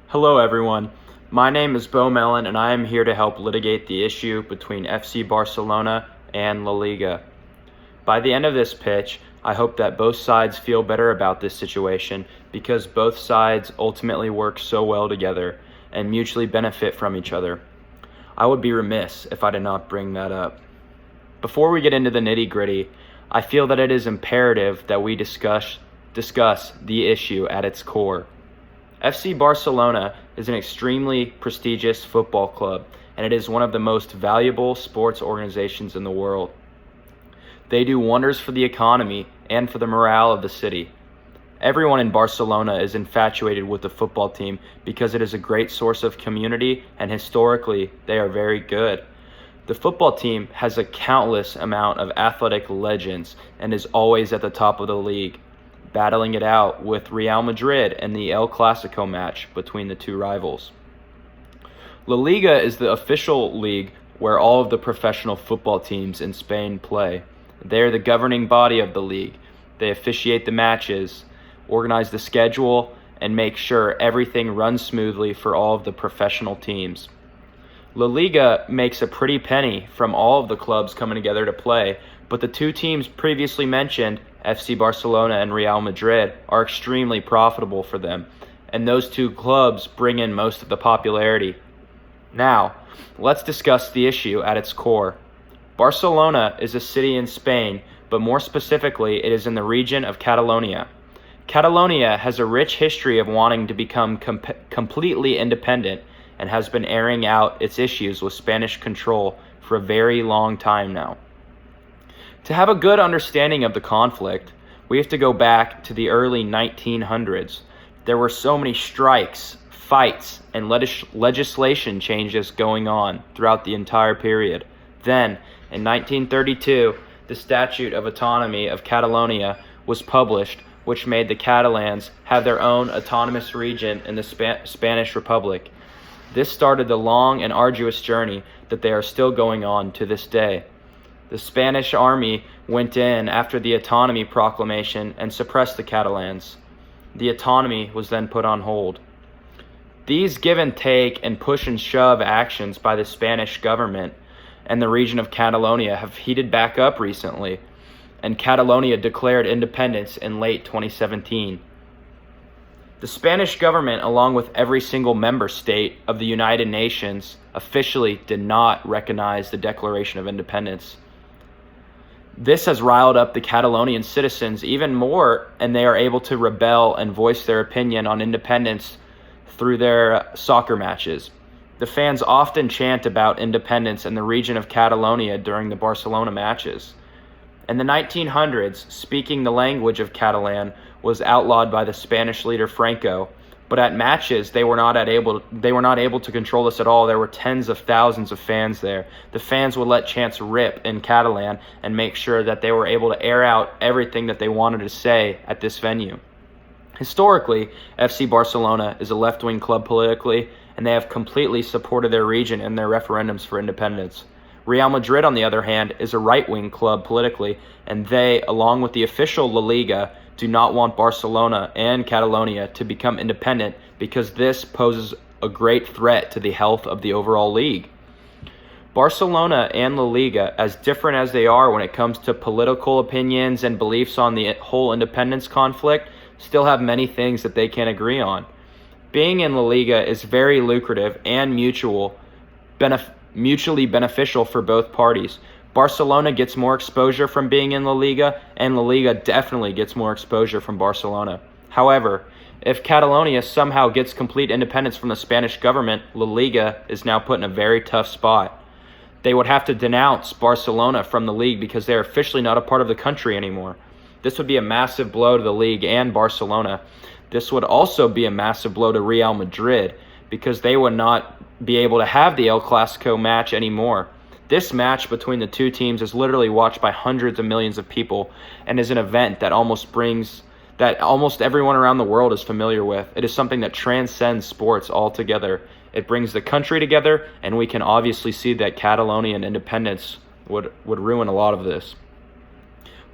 Hello everyone, my name is Beau Mellin and I am here to help litigate the issue between FC Barcelona and La Liga. By the end of this pitch, I hope that both sides feel better about this situation because both sides ultimately work so well together and mutually benefit from each other. I would be remiss if I did not bring that up. Before we get into the nitty-gritty, I feel that it is imperative that we discuss the issue at its core. FC Barcelona is an extremely prestigious football club, and it is one of the most valuable sports organizations in the world. They do wonders for the economy and for the morale of the city. Everyone in Barcelona is infatuated with the football team because it is a great source of community, and historically, they are very good. The football team has a countless amount of athletic legends and is always at the top of the league, battling it out with Real Madrid and the El Clasico match between the two rivals. La Liga is the official league where all of the professional football teams in Spain play. They are the governing body of the league. They officiate the matches, organize the schedule, and make sure everything runs smoothly for all of the professional teams. La Liga makes a pretty penny from all of the clubs coming together to play, but the two teams previously mentioned, FC Barcelona and Real Madrid, are extremely profitable for them, and those two clubs bring in most of the popularity. Now, let's discuss the issue at its core. Barcelona is a city in Spain, but more specifically, it is in the region of Catalonia. Catalonia has a rich history of wanting to become completely independent and has been airing out its issues with Spanish control for a very long time now. To have a good understanding of the conflict, we have to go back to the early 1900s. There were so many strikes, fights, and legislation changes going on throughout the entire period. Then, in 1932, the Statute of Autonomy of Catalonia was published, which made the Catalans have their own autonomous region in the Spanish Republic. This started the long and arduous journey that they are still going on to this day. The Spanish army went in after the autonomy proclamation and suppressed the Catalans. The autonomy was then put on hold. These give and take and push and shove actions by the Spanish government and the region of Catalonia have heated back up recently, and Catalonia declared independence in late 2017. The Spanish government, along with every single member state of the United Nations, officially did not recognize the Declaration of Independence. This has riled up the Catalonian citizens even more, and they are able to rebel and voice their opinion on independence through their soccer matches. The fans often chant about independence in the region of Catalonia during the Barcelona matches. In the 1900s, speaking the language of Catalan was outlawed by the Spanish leader Franco, but at matches they were not able to control this at all. There were tens of thousands of fans there. The fans would let chants rip in Catalan and make sure that they were able to air out everything that they wanted to say at this venue. Historically, FC Barcelona is a left-wing club politically, and they have completely supported their region in their referendums for independence. Real Madrid, on the other hand, is a right-wing club politically, and they, along with the official La Liga, do not want Barcelona and Catalonia to become independent because this poses a great threat to the health of the overall league. Barcelona and La Liga, as different as they are when it comes to political opinions and beliefs on the whole independence conflict, still have many things that they can agree on. Being in La Liga is very lucrative and mutually beneficial for both parties. Barcelona gets more exposure from being in La Liga, and La Liga definitely gets more exposure from Barcelona. However, if Catalonia somehow gets complete independence from the Spanish government, La Liga is now put in a very tough spot. They would have to denounce Barcelona from the league because they are officially not a part of the country anymore. This would be a massive blow to the league and Barcelona. This would also be a massive blow to Real Madrid because they would not be able to have the El Clasico match anymore. This match between the two teams is literally watched by hundreds of millions of people and is an event that almost everyone around the world is familiar with. It is something that transcends sports altogether. It brings the country together, and we can obviously see that Catalonian independence would ruin a lot of this.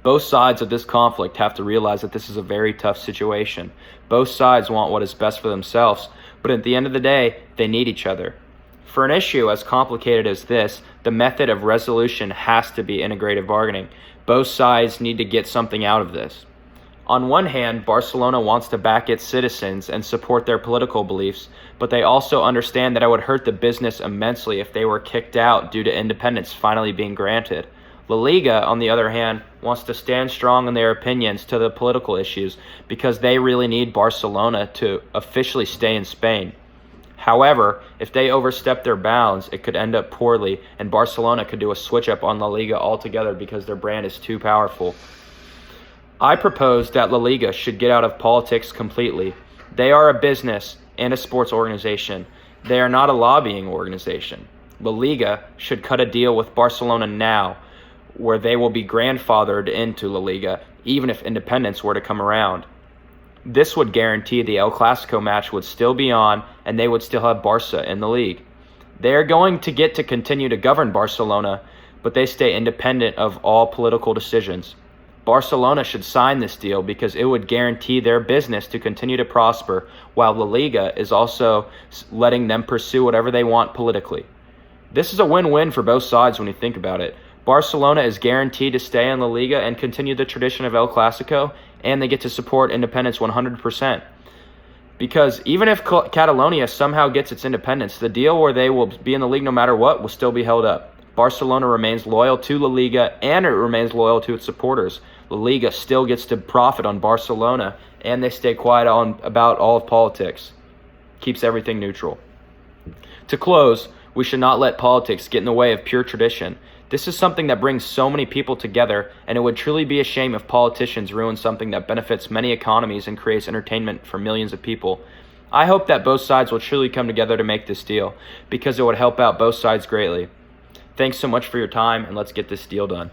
Both sides of this conflict have to realize that this is a very tough situation. Both sides want what is best for themselves, but at the end of the day, they need each other. For an issue as complicated as this, the method of resolution has to be integrated bargaining. Both sides need to get something out of this. On one hand, Barcelona wants to back its citizens and support their political beliefs, but they also understand that it would hurt the business immensely if they were kicked out due to independence finally being granted. La Liga, on the other hand, wants to stand strong in their opinions to the political issues because they really need Barcelona to officially stay in Spain. However, if they overstep their bounds, it could end up poorly, and Barcelona could do a switch up on La Liga altogether because their brand is too powerful. I propose that La Liga should get out of politics completely. They are a business and a sports organization. They are not a lobbying organization. La Liga should cut a deal with Barcelona now, where they will be grandfathered into La Liga, even if independence were to come around. This would guarantee the El Clasico match would still be on, and they would still have Barca in the league. They are going to get to continue to govern Barcelona, but they stay independent of all political decisions. Barcelona should sign this deal because it would guarantee their business to continue to prosper, while La Liga is also letting them pursue whatever they want politically. This is a win-win for both sides when you think about it. Barcelona is guaranteed to stay in La Liga and continue the tradition of El Clasico, and they get to support independence 100%. Because even if Catalonia somehow gets its independence, the deal where they will be in the league no matter what will still be held up. Barcelona remains loyal to La Liga, and it remains loyal to its supporters. La Liga still gets to profit on Barcelona, and they stay quiet about all of politics. Keeps everything neutral. To close, we should not let politics get in the way of pure tradition. This is something that brings so many people together, and it would truly be a shame if politicians ruin something that benefits many economies and creates entertainment for millions of people. I hope that both sides will truly come together to make this deal, because it would help out both sides greatly. Thanks so much for your time, and let's get this deal done.